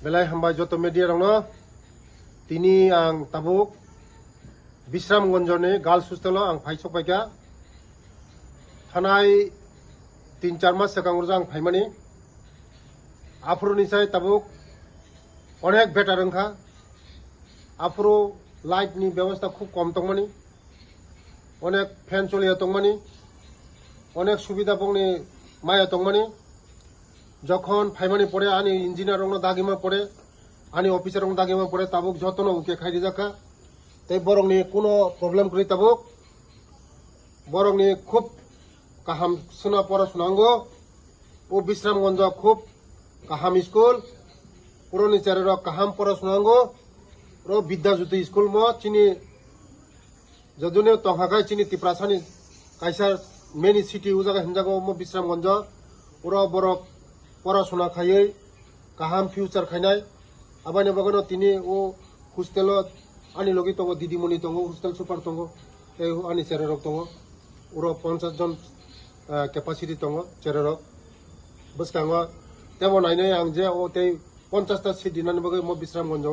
belai hambai joto media rongno tini ang tabuk Bisramgonjone girls hostel ang phaisok paika thanai 3-4 mas sekang urjang phaimani afroni sai tabuk onek better rongkha afro light ni ব্যবস্থা খুব কম তংমানি অনেক fan চলিয়া তংমানি অনেক সুবিধা পংনি মায়া তংমানি যখন ফাইমানি পড়ে আনি engineer রং দাগিমা পড়ে আনি অফিসার রং দাগিমা পড়ে তাবুক যতন উকে খাইদি জাকা তাই বরংনি কোনো প্রবলেম করি তাবুক বরংনি খুব কাহাম সুনা পড়াশোনাঙ্গো ও বিশ্রামগঞ্জ খুব কাহাম স্কুল পুরনি চারের কাহাম পড়াশোনাঙ্গো रो विद्याज्योति स्कूल म चिनी जदुने तंखाखाय चिनी तिप्रासानी काइसार मेनी सिटी उजागा हिंजागो म विश्रामगंज उरा बरक पराशोना खायै काहाम फ्यूचर खायनाय आबानि बगनो तिनी ओ हस्टेल आनि लगी तंगो दिदिमणि तंगो हस्टेल सुपार तंगो ए आनि चेररक तंगो उरा 50 जन कैपेसिटी तंगो चेररक बसकांगो तेमो नायनाय आं जे ओ ते 50 ता सिट दिनानि बगै म Vishramganj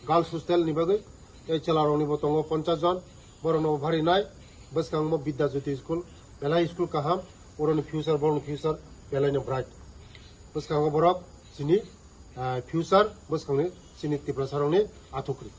girls hostel ni bagai ei chelarong ni botongo 50 jon borono bhari nai beskang mo Vidyajyoti school belai school kaham oroni future belai no bright beskang borok sini future beskang ni sini tiprasarong ni athukri